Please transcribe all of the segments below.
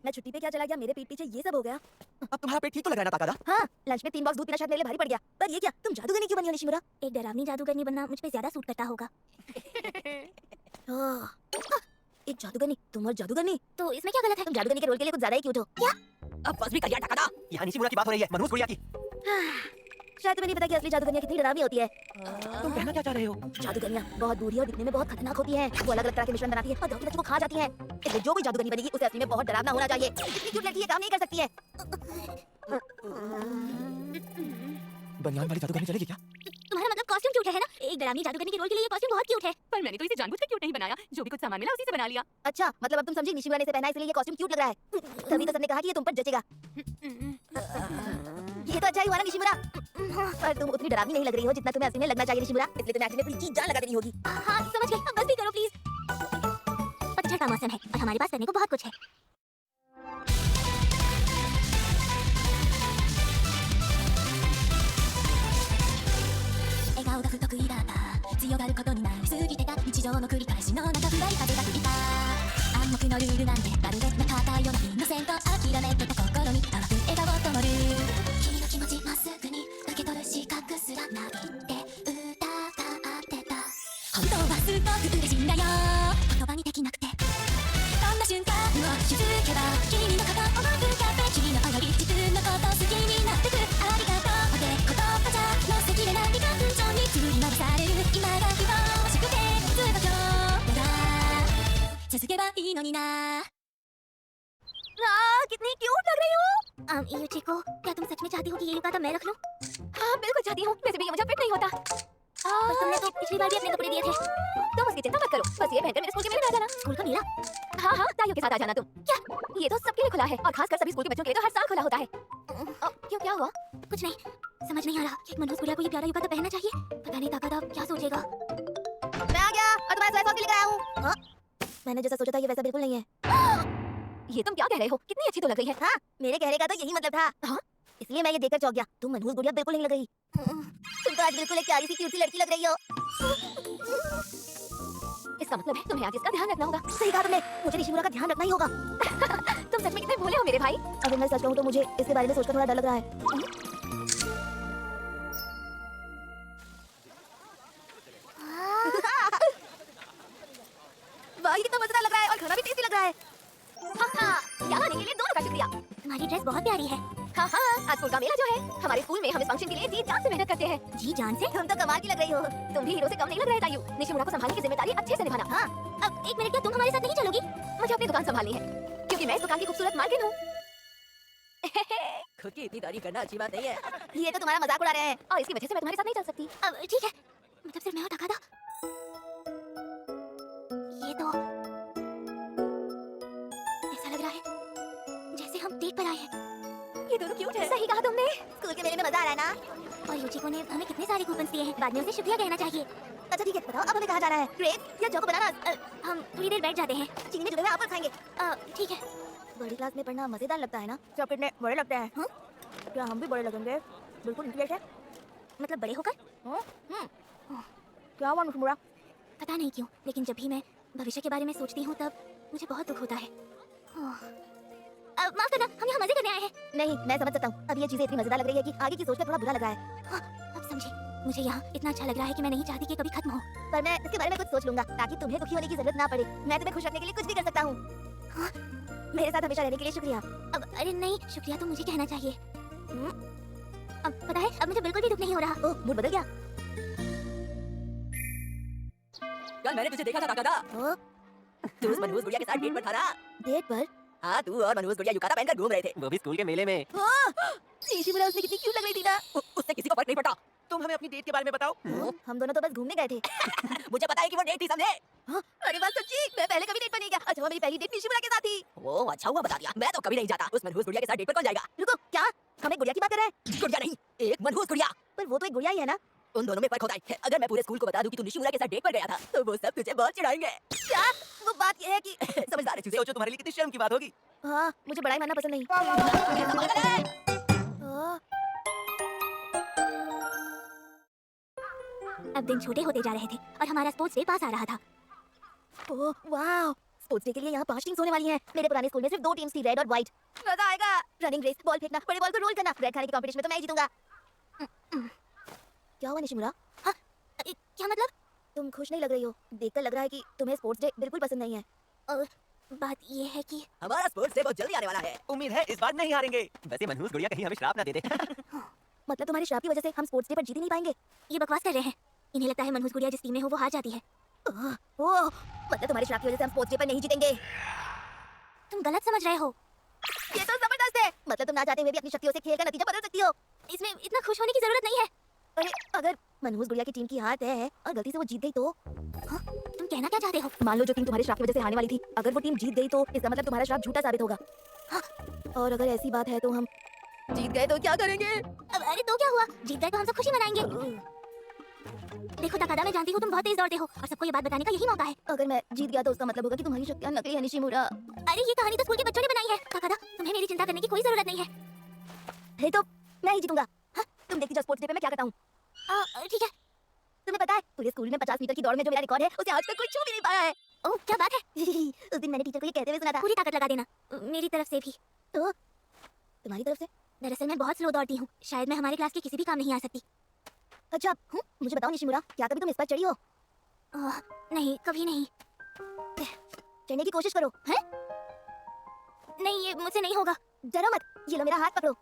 मैं छुट्टी पे क्या चला गया, मेरे पीठ पीछे ये सब हो गया। अब तुम्हारा पेट ठीक तो लग रहा है ना ताकादा? हाँ, लंच में 3 बॉक्स दूध पीना शायद मेरे लिए भारी पड़ गया। पर ये क्या, तुम जादूगरनी क्यों बनी हो निशिमुरा? एक डरावनी जादूगरनी बनना मुझ पे ज्यादा सूट करता होगा। एक जादूगरनी, तुम और जादूगरनी, तो इसमें क्या गलत है? तुम जादूगरनी के रोल के लिए कुछ ज्यादा ही क्यूट हो। क्या? अब बस भी करिए ताकादा। यहाँ निशिमुरा की बात हो रही है, मनोज गुड़िया की। शायद तुम्हें नहीं पता कि असली जादूगरनियां कितनी डरावनी होती है। तुम कहना क्या चाह रहे हो? जादूगरनियां बहुत बुरी और दिखने में बहुत खतरनाक होती हैं। वो अलग-अलग तरह के मिश्रण बनाती है और गाँव के बच्चों को खा जाती हैं। इसलिए जो भी जादूगरनी बनेगी उसे असली में बहुत डरावना होना चाहिए। इतनी क्यूट लड़की ये काम नहीं कर सकती है। बनियान वाली जादूगरनी चलेगी क्या? तुम्हारा मतलब कॉस्ट्यूम क्यूट है ना? एक डरावनी जादूगरनी के रोल के लिए ये कॉस्ट्यूम बहुत क्यूट है। पर मैंने तो इसे जानबूझकर क्यूट नहीं बनाया, जो भी कुछ सामान मिला उसी से बना लिया। अच्छा, मतलब अब तुम समझी, निशिमुरा ने इसे पहना इसलिए ये कॉस्ट्यूम क्यूट लग रहा है। तभी तो सबने कहा कि ये तुम पर जचेगा। ये तो अच्छा ही हुआ ना निशिमुरा। पर तुम उतनी डरावनी नहीं लग रही हो जितना तुम्हें असली में लगना चाहिए निशिमुरा। इसलिए तुम्हें एक्चुअली पूरी चीज जान लगा देनी होगी। हाँ, समझ गई। अब बस भी करो प्लीज। पतझड़ का मौसम है और हमारे पास करने को बहुत कुछ है। कितनी क्यूट लग रही हो। युचिको, क्या तुम सच में चाहती हो कि ये युकाता मैं रख लूं? हाँ बिल्कुल चाहती हूँ, वैसे भी ये मुझे फिट नहीं होता। पर तुमने तो पिछली बार भी अपने कपड़े दिए थे। तुम उसकी चिंता मत करो, बस ये पहनकर मेरे स्कूल के मेले में आ जाना। स्कूल का मेला? हाँ हाँ, ताइयों के साथ आ जाना तुम। क्या? ये तो सबके लिए खुला है और खासकर सभी स्कूल के बच्चों के लिए तो हर साल खुला होता है। क्यों, क्या हुआ? कुछ नहीं, समझ नहीं आ रहा कि मनोज गुड़िया को ये प्यारा युकाता पहनना चाहिए। पता नहीं ताकादा क्या सोचेगा। मैं आ गया और तुम्हारे साथ लेकर आया हूँ। हाँ? मैंने जैसा सोचा था ये वैसा बिल्कुल नहीं है। ये तुम क्या कह रहे हो? कितनी अच्छी तो लग रही है। हाँ, मेरे कहने का तो यही मतलब था। हाँ? इसलिए मैं ये देखकर चौंक गया। तुम मनहूस गुड़िया बिल्कुल नहीं लग रही। तुम तो आज बिल्कुल एक प्यारी सी क्यूट सी लड़की लग रही हो। इसका मतलब है तुम्हें आज इसका ध्यान रखना होगा। सही कहा तुमने, मुझे निशिमुरा का ध्यान रखना ही होगा। तुम सच में कितने भोले हो मेरे भाई। अगर मैं सच कहूँ तो मुझे इसके बारे में सोचकर थोड़ा डर लग रहा है। वाह, ये कितना मजेदार लग रहा है और खाना भी टेस्टी लग रहा है। यहाँ आने के लिए दोनों का शुक्रिया। तुम्हारी ड्रेस बहुत प्यारी है। हाँ, आज स्कूल का मेला जो है, हमारे स्कूल में हम इस फंक्शन के लिए जी जान से मेहनत करते हैं। जी जान से? तुम तो कमाल की लग रही हो। तुम भी हीरो से कम नहीं लग रहे तायू। निशिमुरा को संभालने की जिम्मेदारी अच्छे से निभाना। हाँ, अब एक मिनट, क्या तुम हमारे साथ नहीं चलोगी? मुझे अपनी दुकान संभालनी है, क्योंकि मैं इस दुकान की खूबसूरत मालकिन हूँ। खुद की इतनी तारीफ करना अच्छी बात नहीं है। ये तो तुम्हारा मजाक उड़ा रहे हैं। और इसकी वजह से मैं तुम्हारे साथ नहीं चल सकती। अब ठीक है, मतलब सिर्फ मैं और ताकादा। ये तो ऐसा लग रहा है जैसे हम डेट पर आए हैं। ये दोनों क्यूट है। सही कहा तुमने। स्कूल के मेले में मजा आ रहा है ना? और युचिको ने हमें कितने सारे कूपन दिए हैं, बाद में उसे शुक्रिया कहना चाहिए। अच्छा ठीक है, बताओ अब हमें कहाँ जाना है? ग्रेप्स या चोको बनाना? हम थोड़ी देर बैठ जाते हैं, चीनी में जुड़े हुए एप्पल खाएंगे। ठीक है। बड़ी क्लास में पढ़ना मजेदार लगता है ना? क्या कितने बड़े लगते हैं? हाँ? क्या हम भी बड़े लगेंगे? बिल्कुल इंक्लेट है। मतलब बड़े होकर? क्या हुआ निशिमुरा? पता नहीं क्यों, लेकिन जब भी मैं भविष्य के बारे में सोचती हूँ तब मुझे बहुत दुख होता है। माफ करना, हम यहाँ मजे करने आए हैं। नहीं, मैं समझ सकता हूँ। अब ये चीजें इतनी मजेदार लग रही है कि आगे की सोचकर थोड़ा बुरा लग रहा है। अब समझी, मुझे यहाँ इतना अच्छा लग रहा है कि मैं नहीं चाहती कि कभी खत्म हो। पर मैं इसके बारे में कुछ सोच लूंगा ताकि तुम्हें दुखी होने की जरूरत ना पड़े। मैं तुम्हें खुश रखने के लिए कुछ भी कर सकता हूँ। मेरे साथ हमेशा रहने के लिए शुक्रिया। अब अरे नहीं, शुक्रिया तो मुझे कहना चाहिए। अब पता है, अब मुझे बिल्कुल भी दुख नहीं हो रहा। ओह, मूड बदल गया। कल मैंने तुझे देखा था ताकादा। तू उस मनहूस गुड़िया के साथ डेट पर था ना? डेट पर? हाँ, तू और मनहूस गुड़िया युकाता पहनकर घूम रहे थे, वो भी स्कूल के मेले में। निशिमुरा उसने कितनी क्यूट लग रही थी ना। उससे किसी को फर्क नहीं पड़ता। तुम हमें अपनी डेट के बारे में बताओ। हम दोनों तो बस घूमने गए थे। मुझे पता है कि वो डेट थी, समझे? अरे बात सच्ची, मैं पहले कभी डेट पर नहीं गया। अच्छा, वो मेरी पहली डेट निशिमुरा के साथ थी। ओह, अच्छा हुआ बता दिया। मैं तो कभी नहीं जाता। उस मनहूस गुड़िया के साथ डेट पर कौन जाएगा? रुको, क्या हम एक गुड़िया की बात कर रहे हैं? गुड़िया नहीं, एक मनहूस गुड़िया। पर वो तो एक गुड़िया ही है ना? उन दोनों में फर्क होता है। अगर मैं पूरे स्कूल को बता दूं कि तू निशिमुरा के साथ डेट पर गया था, तो वो सब तुझे बहुत चिढ़ाएंगे। क्या? वो बात ये है कि समझदार है, सोचो तुम्हारे लिए कितनी शर्म की बात होगी। हाँ, मुझे बड़ाई मानना पसंद नहीं। अब दिन छोटे होते जा रहे थे और हमारा स्पोर्ट्स डे पास आ रहा था। ओह वाह, स्पोर्ट्स डे के लिए यहाँ 5 टीम्स होने वाली हैं। मेरे पुराने स्कूल में सिर्फ 2 टीम्स थी, रेड और व्हाइट। मजा आएगा। रनिंग रेस, बॉल फेंकना, बड़े बॉल को रोल करना, ब्रेड खाने की कंपटीशन में तो मैं ही जीतूंगा। क्या हुआ निशिमुरा? हाँ, क्या मतलब? तुम खुश नहीं लग रही हो। देखकर लग रहा है कि तुम्हें स्पोर्ट्स डे बिल्कुल पसंद नहीं है। और बात ये है कि हमारा स्पोर्ट्स डे बहुत जल्दी आने वाला है। उम्मीद है इस बार नहीं हारेंगे। वैसे मनहूस गुड़िया कहीं हमें श्राप ना दे दे। मतलब तुम्हारे श्राप की वजह से हम स्पोर्ट्स डे पर जीत ही नहीं पाएंगे? ये बकवास कर रहे हैं। इन्हें लगता है मनहूस गुड़िया जिस टीम में हो वो हार जाती है। ओह, मतलब तुम्हारे श्राप की वजह से हम स्पोर्ट्स डे पर नहीं जीतेंगे। तुम गलत समझ रहे हो। ये तो जबरदस्त है। मतलब तुम ना चाहते हुए भी अपनी शक्तियों से खेल का नतीजा बदल सकती हो। इसमें इतना खुश होने की जरूरत नहीं है। अरे अगर मनहूस गुड़िया की टीम की हार तय है और गलती से वो जीत गई तो? हाँ, तुम कहना क्या चाहते हो? मान लो जो टीम तुम्हारे श्राप की वजह से हारने वाली थी, अगर वो टीम जीत गई तो इसका मतलब तुम्हारा श्राप झूठा साबित होगा। हाँ, और अगर ऐसी बात है तो हम जीत गए तो क्या करेंगे? अरे तो क्या हुआ? जीत गए तो हम सब खुशी मनाएंगे। देखो तकादा, मैं जानती हूँ तुम बहुत तेज दौड़ते हो और सबको ये बात बताने का यही मौका है। अगर मैं जीत गया तो उसका मतलब होगा कि तुम्हारी शक्तियाँ नकली है निशिमुरा। अरे ये कहानी तो स्कूल के बच्चों ने बनाई है। तकादा, तुम्हें मेरी चिंता करने की कोई जरूरत नहीं है। है तो मैं ही जीतूंगा। हाँ, तुम देखती जाओ स्पोर्ट्स डे पे मैं क्या करता हूँ। ठीक है। तुम्हें पता है पूरे स्कूल में 50 मीटर की दौड़ में जो मेरा रिकॉर्ड है उसे आज तक कोई छू भी नहीं पाया है। ओह क्या बात है। उस दिन मैंने टीचर को ये कहते हुए सुना था। पूरी ताकत लगा देना। मेरी तरफ से भी। तो तुम्हारी तरफ से? दरअसल मैं बहुत स्लो दौड़ती हूँ। शायद मैं हमारे क्लास के किसी भी काम नहीं आ सकती। अच्छा, मुझे बताओ निशिमुरा, क्या कभी तुम इस पर चढ़ी हो? नहीं, कभी नहीं। चढ़ने की कोशिश करो। हैं? नहीं, ये मुझसे नहीं होगा। डरो मत, ये लो मेरा हाथ पकड़ो।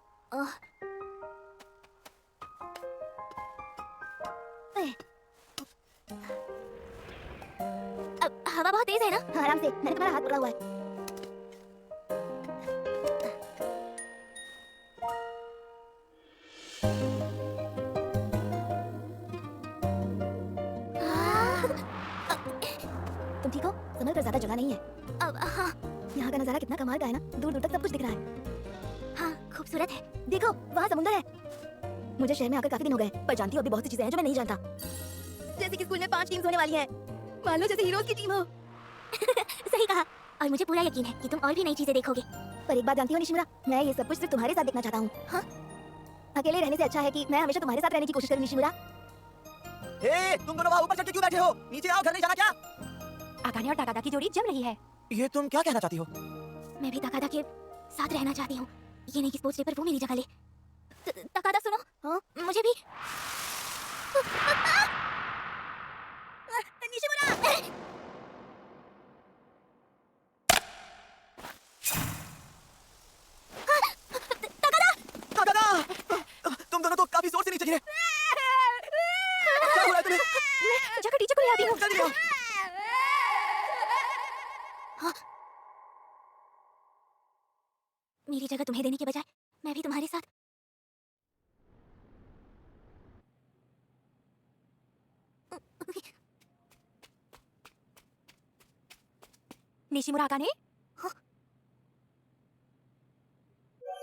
अब हवा बहुत तेज है ना? हाँ, आराम से, मैंने तुम्हारा हाथ पकड़ा हुआ है। तुम ठीक हो? संभल कर ज्यादा जगह नहीं है। अब हाँ, यहाँ का नजारा कितना कमाल का है ना, दूर दूर तक सब कुछ दिख रहा है। हाँ, खूबसूरत है। देखो वहाँ समुंदर है। मुझे शहर में आकर काफी दिन हो गए, पर जानती हो अभी बहुत सी चीजें हैं जो मैं नहीं जानता। जैसे कि स्कूल में 5 टीम्स होने वाली हैं। मान लो जैसे हीरोज की टीम हो। सही कहा, और मुझे पूरा यकीन है कि तुम और भी नई चीजें देखोगे। पर एक बात जानती हो निशिमुरा, मैं ये सब कुछ सिर्फ तुम्हारे साथ देखना चाहता हूँ। हाँ, अकेले रहने से अच्छा है कि मैं हमेशा तुम्हारे साथ रहने की कोशिश करूँ निशिमुरा। तुम दोनों वहाँ ऊपर चढ़ के क्यों बैठे हो? नीचे आओ, घर नहीं जाना क्या? आकाने और ताकादा की जोड़ी जम रही है। ये तुम क्या कहना चाहती हो? मैं भी ताकादा के साथ रहना चाहती हूँ। ये नहीं कि स्पोर्ट्स डे पर वो मेरी जगह ले। ताकादा सुनो। हाँ, मुझे भी। निशिमुरा! ताकादा! तुम दोनों तो काफी जोर से नीचे गिरे। क्या हो रहा है तुम्हें? मैं जाकर टीचर को ले आती हूँ। जल्दी आओ। हाँ। मेरी जगह तुम्हें देने के बजाय मैं भी तुम्हारे साथ। निशिमुरा आकाने? हाँ?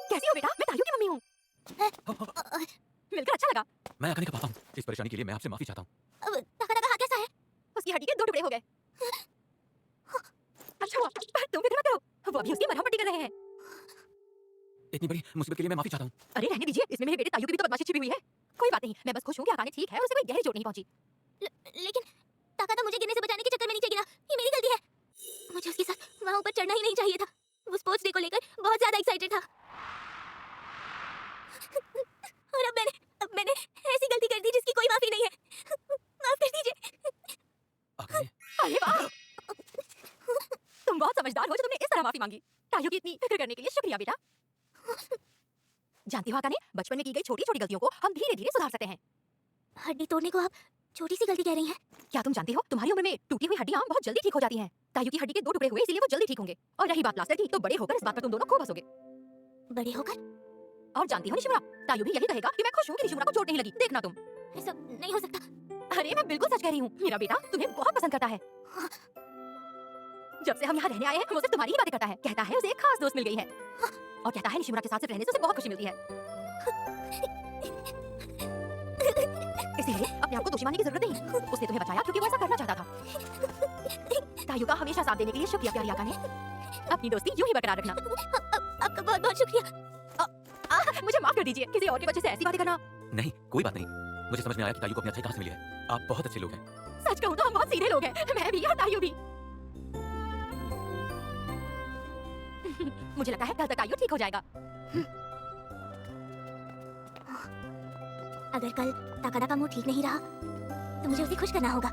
कैसी हो बेटा? मैं तायू की मम्मी हूँ। मिलकर अच्छा लगा। मैं आकाने का पापा हूँ। इस परेशानी के लिए मैं आपसे माफी चाहता हूँ। ताकादा का हाथ कैसा है? उसकी हड्डी के 2 टुकड़े हो गए। अच्छा हुआ, पर तुम फिक्र मत करो, वो अभी उसकी मरहम पट्टी कर रहे हैं। इतनी बड़ी मुसीबत के लिए मैं माफी चाहता हूँ। अरे रहने दीजिए, इसमें मेरे बेटे तायू की भी तो बदमाशी छिपी हुई है। कोई बात नहीं, मैं बस खुश हूँ कि आकाने ठीक है और उसे कोई गहरी चोट नहीं पहुंची। लेकिन ताकादा मुझे गिरने से बचाने के चक्कर में नीचे गिरा। ये मेरी गलती है। मुझे उसके साथ वहाँ ऊपर चढ़ना ही नहीं चाहिए था। वो स्पोर्ट्स डे को लेकर बहुत ज्यादा एक्साइटेड था। और अब मैंने ऐसी गलती कर दी जिसकी कोई माफी नहीं है। माफ कर दीजिए। आकाने, अरे वाह, तुम बहुत समझदार हो जो तुमने इस तरह माफी मांगी। तायू की इतनी फिक्र करने के लिए शुक्रिया बेटा। जानती हो आकाने, बचपन में की गई छोटी छोटी गलतियों को हम धीरे धीरे सुधार सकते हैं। हड्डी तोड़ने को आप छोटी सी गलती कह रही हैं? क्या तुम जानती हो तुम्हारी उम्र में टूटी हुई हड्डियां बहुत जल्दी ठीक हो जाती हैं। तायू की हड्डी के 2 टुकड़े हुए इसलिए वो जल्दी ठीक होंगे। और रही बात प्लास्टर की, तो बड़े होकर इस बात पर तुम दोनों खूब हंसोगे। बड़े होकर? और जानती हो निशिमुरा, तायू भी यही कहेगा कि मैं खुश हूँ कि निशिमुरा को चोट नहीं लगी। देखना तुम। ऐसा नहीं हो सकता। अरे मैं बिल्कुल सच कह रही हूँ। मेरा बेटा तुम्हें बहुत पसंद करता है। जब से हम यहाँ रहने आए हैं वो सिर्फ तुम्हारी ही बातें करता है। कहता है उसे एक खास दोस्त मिल गई है और कहता है निशिमुरा के साथ रहने से उसे बहुत खुशी मिलती है। इसीलिए अपने आप को दोषी मानने की जरूरत नहीं। उसने तुम्हें बचाया क्योंकि वो ऐसा करना चाहता था। तायू का हमेशा साथ देने के लिए शुक्रिया प्यारी आकाने। अपनी दोस्ती यूं ही बरकरार रखना। आपका बहुत बहुत शुक्रिया। मुझे माफ कर दीजिए, किसी और की वजह से ऐसी बातें करना। नहीं, कोई बात नहीं। मुझे समझ में आया कि तायू को अपनी अच्छाई कहाँ से मिली है। आप बहुत अच्छे लोग हैं। सच कहूँ तो हम बहुत सीधे लोग हैं। मैं भी और तायू भी। मुझे लगता है कल तक कायू ठीक हो जाएगा। अगर कल ताकादा का मुंह ठीक नहीं रहा तो मुझे उसे खुश करना होगा।